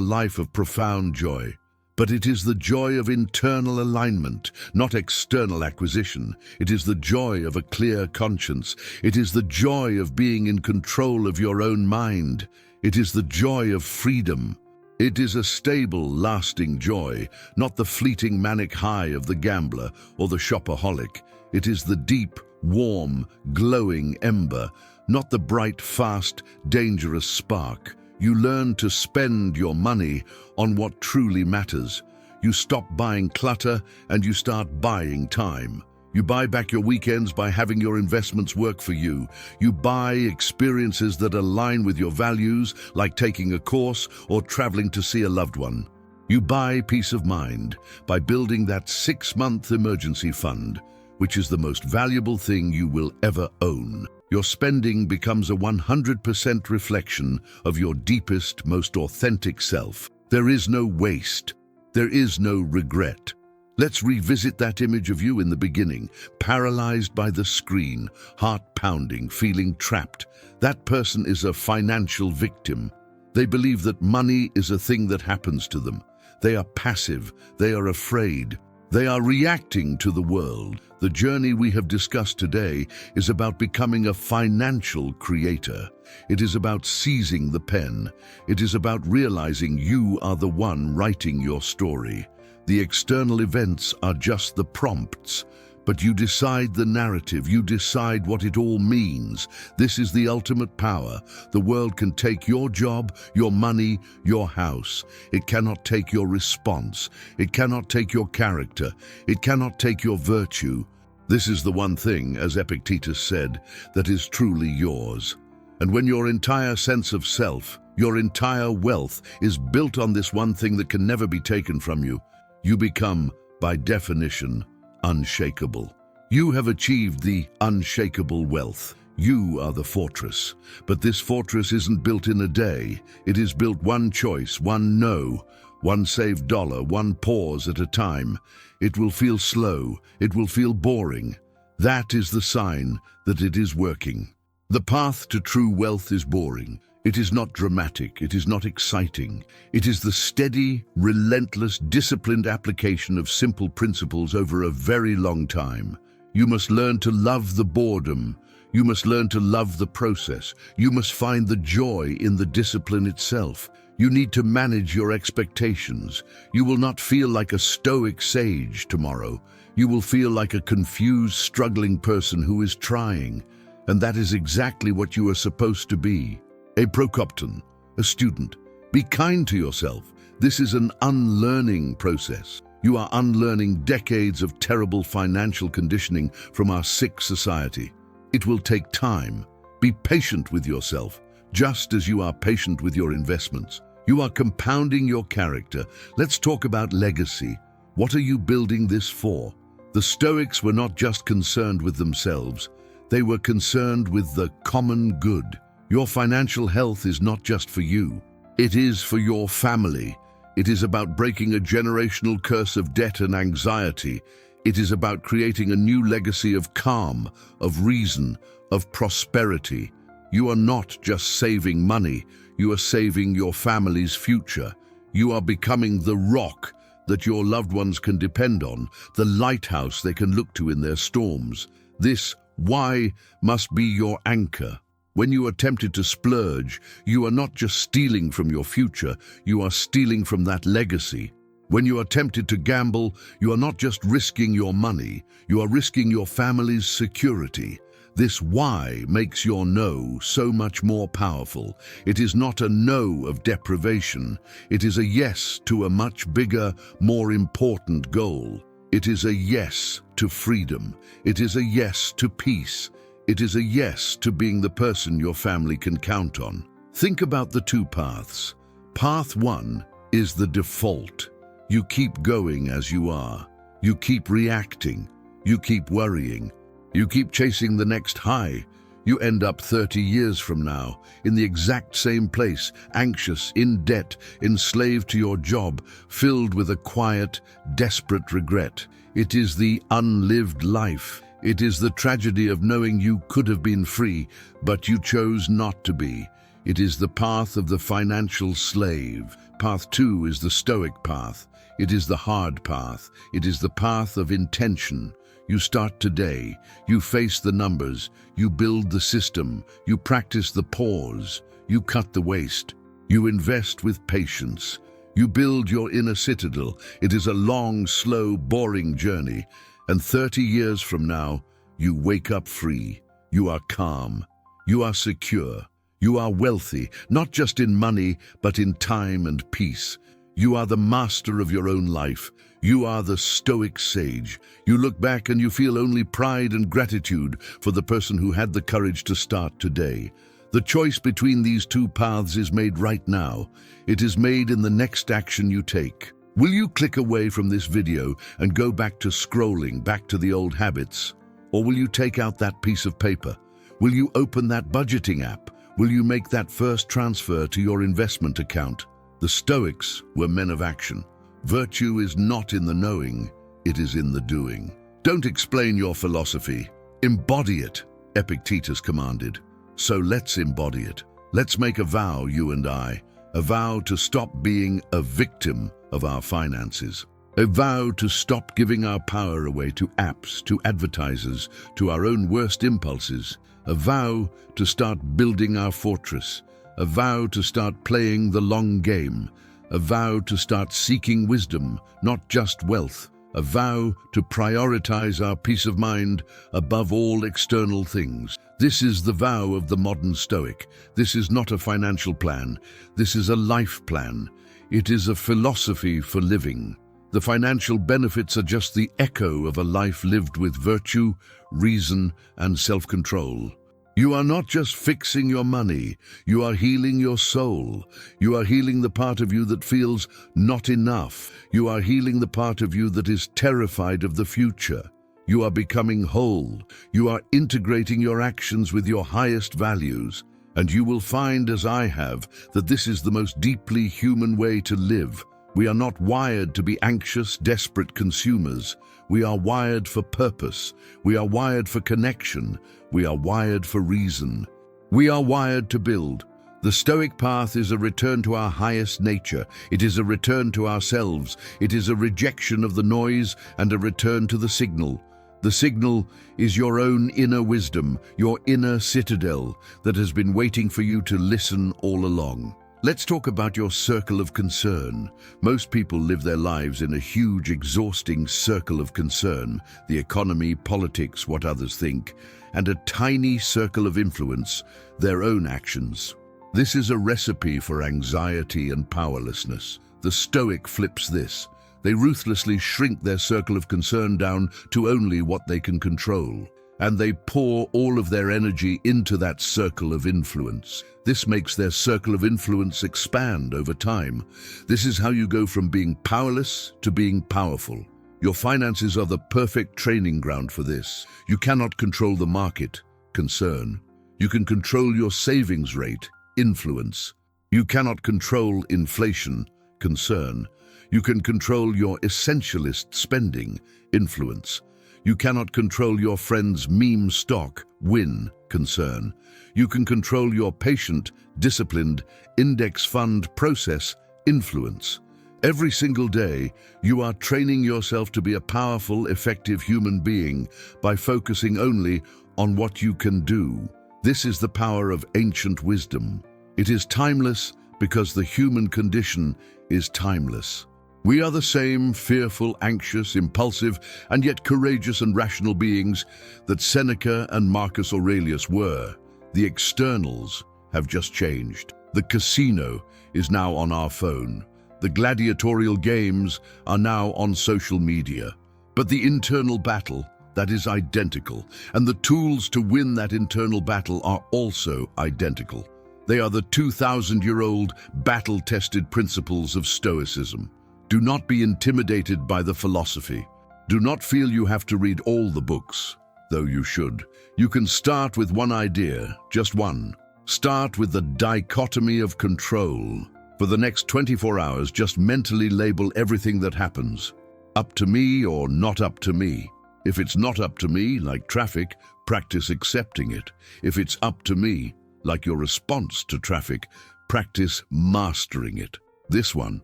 life of profound joy. But it is the joy of internal alignment, not external acquisition. It is the joy of a clear conscience. It is the joy of being in control of your own mind. It is the joy of freedom. It is a stable, lasting joy, not the fleeting manic high of the gambler or the shopaholic. It is the deep, warm, glowing ember, not the bright, fast, dangerous spark. You learn to spend your money on what truly matters. You stop buying clutter and you start buying time. You buy back your weekends by having your investments work for you. You buy experiences that align with your values, like taking a course or traveling to see a loved one. You buy peace of mind by building that 6-month emergency fund, which is the most valuable thing you will ever own. Your spending becomes a 100% reflection of your deepest, most authentic self. There is no waste. There is no regret. Let's revisit that image of you in the beginning, paralyzed by the screen, heart pounding, feeling trapped. That person is a financial victim. They believe that money is a thing that happens to them. They are passive. They are afraid. They are reacting to the world. The journey we have discussed today is about becoming a financial creator. It is about seizing the pen. It is about realizing you are the one writing your story. The external events are just the prompts, but you decide the narrative, you decide what it all means. This is the ultimate power. The world can take your job, your money, your house. It cannot take your response. It cannot take your character. It cannot take your virtue. This is the one thing, as Epictetus said, that is truly yours. And when your entire sense of self, your entire wealth is built on this one thing that can never be taken from you, you become, by definition, unshakable. You have achieved the unshakable wealth. You are the fortress. But this fortress isn't built in a day. It is built one choice, one no, one saved dollar, one pause at a time. It will feel slow. It will feel boring. That is the sign that it is working. The path to true wealth is boring. It is not dramatic, it is not exciting. It is the steady, relentless, disciplined application of simple principles over a very long time. You must learn to love the boredom. You must learn to love the process. You must find the joy in the discipline itself. You need to manage your expectations. You will not feel like a stoic sage tomorrow. You will feel like a confused, struggling person who is trying. And that is exactly what you are supposed to be. A Procopton, a student. Be kind to yourself. This is an unlearning process. You are unlearning decades of terrible financial conditioning from our sick society. It will take time. Be patient with yourself, just as you are patient with your investments. You are compounding your character. Let's talk about legacy. What are you building this for? The Stoics were not just concerned with themselves. They were concerned with the common good. Your financial health is not just for you. It is for your family. It is about breaking a generational curse of debt and anxiety. It is about creating a new legacy of calm, of reason, of prosperity. You are not just saving money, you are saving your family's future. You are becoming the rock that your loved ones can depend on, the lighthouse they can look to in their storms. This why must be your anchor. When you are tempted to splurge, you are not just stealing from your future, you are stealing from that legacy. When you are tempted to gamble, you are not just risking your money, you are risking your family's security. This why makes your no so much more powerful. It is not a no of deprivation. It is a yes to a much bigger, more important goal. It is a yes to freedom. It is a yes to peace. It is a yes to being the person your family can count on. Think about the two paths. Path 1 is the default. You keep going as you are. You keep reacting. You keep worrying. You keep chasing the next high. You end up 30 years from now in the exact same place, anxious, in debt, enslaved to your job, filled with a quiet, desperate regret. It is the unlived life. It is the tragedy of knowing you could have been free, but you chose not to be. It is the path of the financial slave. Path 2 is the Stoic path. It is the hard path. It is the path of intention. You start today, you face the numbers, you build the system, you practice the pause, you cut the waste, you invest with patience, you build your inner citadel. It is a long, slow, boring journey, and 30 years from now, you wake up free, you are calm, you are secure, you are wealthy, not just in money, but in time and peace. You are the master of your own life. You are the Stoic sage. You look back and you feel only pride and gratitude for the person who had the courage to start today. The choice between these two paths is made right now. It is made in the next action you take. Will you click away from this video and go back to scrolling, back to the old habits? Or will you take out that piece of paper? Will you open that budgeting app? Will you make that first transfer to your investment account? The Stoics were men of action. Virtue is not in the knowing, it is in the doing. Don't explain your philosophy, embody it, Epictetus commanded. So let's embody it. Let's make a vow, you and I, a vow to stop being a victim of our finances. A vow to stop giving our power away to apps, to advertisers, to our own worst impulses. A vow to start building our fortress. A vow to start playing the long game. A vow to start seeking wisdom, not just wealth. A vow to prioritize our peace of mind above all external things. This is the vow of the modern Stoic. This is not a financial plan. This is a life plan. It is a philosophy for living. The financial benefits are just the echo of a life lived with virtue, reason, and self-control. You are not just fixing your money, you are healing your soul. You are healing the part of you that feels not enough. You are healing the part of you that is terrified of the future. You are becoming whole. You are integrating your actions with your highest values. And you will find, as I have, that this is the most deeply human way to live. We are not wired to be anxious, desperate consumers. We are wired for purpose. We are wired for connection. We are wired for reason. We are wired to build. The Stoic path is a return to our highest nature. It is a return to ourselves. It is a rejection of the noise and a return to the signal. The signal is your own inner wisdom, your inner citadel that has been waiting for you to listen all along. Let's talk about your circle of concern. Most people live their lives in a huge, exhausting circle of concern: the economy, politics, what others think, and a tiny circle of influence, their own actions. This is a recipe for anxiety and powerlessness. The Stoic flips this. They ruthlessly shrink their circle of concern down to only what they can control, and they pour all of their energy into that circle of influence. This makes their circle of influence expand over time. This is how you go from being powerless to being powerful. Your finances are the perfect training ground for this. You cannot control the market, concern. You can control your savings rate, influence. You cannot control inflation, concern. You can control your essentialist spending, influence. You cannot control your friend's meme stock, win, concern. You can control your patient, disciplined, index fund process, influence. Every single day, you are training yourself to be a powerful, effective human being by focusing only on what you can do. This is the power of ancient wisdom. It is timeless because the human condition is timeless. We are the same fearful, anxious, impulsive, and yet courageous and rational beings that Seneca and Marcus Aurelius were. The externals have just changed. The casino is now on our phone. The gladiatorial games are now on social media. But the internal battle, that is identical, and the tools to win that internal battle are also identical. They are the 2,000-year-old battle-tested principles of Stoicism. Do not be intimidated by the philosophy. Do not feel you have to read all the books, though you should. You can start with one idea, just one. Start with the dichotomy of control. For the next 24 hours, just mentally label everything that happens. Up to me or not up to me. If it's not up to me, like traffic, practice accepting it. If it's up to me, like your response to traffic, practice mastering it. This one,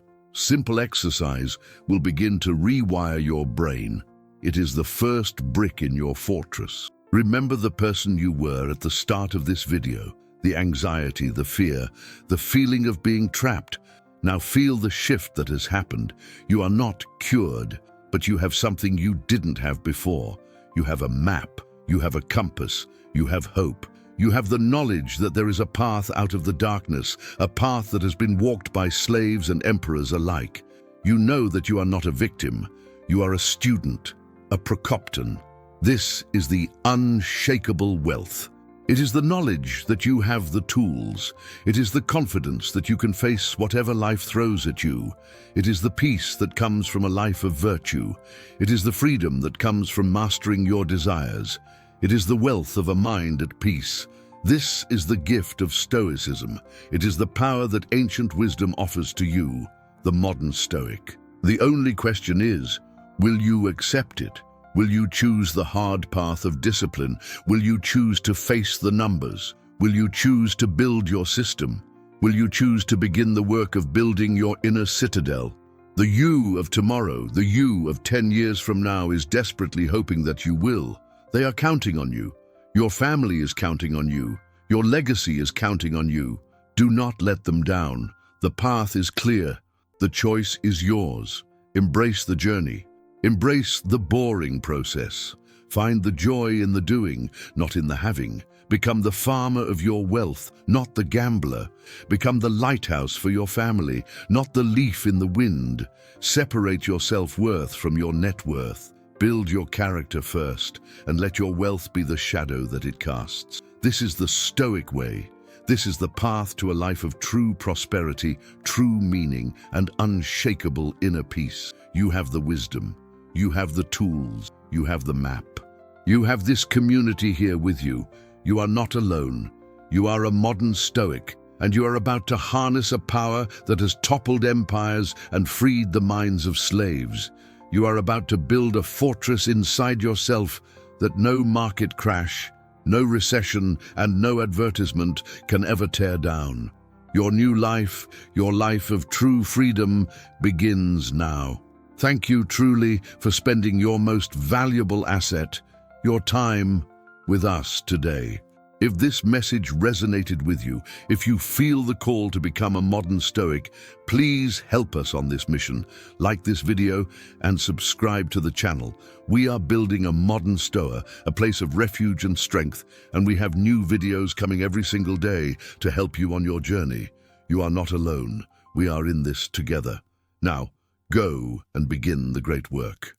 simple exercise, will begin to rewire your brain. It is the first brick in your fortress. Remember the person you were at the start of this video. The anxiety, the fear, the feeling of being trapped. Now feel the shift that has happened. You are not cured, but you have something you didn't have before. You have a map, you have a compass, you have hope. You have the knowledge that there is a path out of the darkness, a path that has been walked by slaves and emperors alike. You know that you are not a victim. You are a student, a Procopton. This is the unshakable wealth. It is the knowledge that you have the tools. It is the confidence that you can face whatever life throws at you. It is the peace that comes from a life of virtue. It is the freedom that comes from mastering your desires. It is the wealth of a mind at peace. This is the gift of Stoicism. It is the power that ancient wisdom offers to you, the modern Stoic. The only question is, will you accept it? Will you choose the hard path of discipline? Will you choose to face the numbers? Will you choose to build your system? Will you choose to begin the work of building your inner citadel? The you of tomorrow, the you of 10 years from now, is desperately hoping that you will. They are counting on you. Your family is counting on you. Your legacy is counting on you. Do not let them down. The path is clear. The choice is yours. Embrace the journey. Embrace the boring process. Find the joy in the doing, not in the having. Become the farmer of your wealth, not the gambler. Become the lighthouse for your family, not the leaf in the wind. Separate your self-worth from your net worth. Build your character first, and let your wealth be the shadow that it casts. This is the Stoic way. This is the path to a life of true prosperity, true meaning, and unshakable inner peace. You have the wisdom. You have the tools. You have the map. You have this community here with you. You are not alone. You are a modern Stoic, and you are about to harness a power that has toppled empires and freed the minds of slaves. You are about to build a fortress inside yourself that no market crash, no recession, and no advertisement can ever tear down. Your new life, your life of true freedom, begins now. Thank you truly for spending your most valuable asset, your time, with us today. If this message resonated with you, if you feel the call to become a modern Stoic, please help us on this mission. Like this video and subscribe to the channel. We are building a modern Stoa, a place of refuge and strength, and we have new videos coming every single day to help you on your journey. You are not alone. We are in this together. Now, go and begin the great work.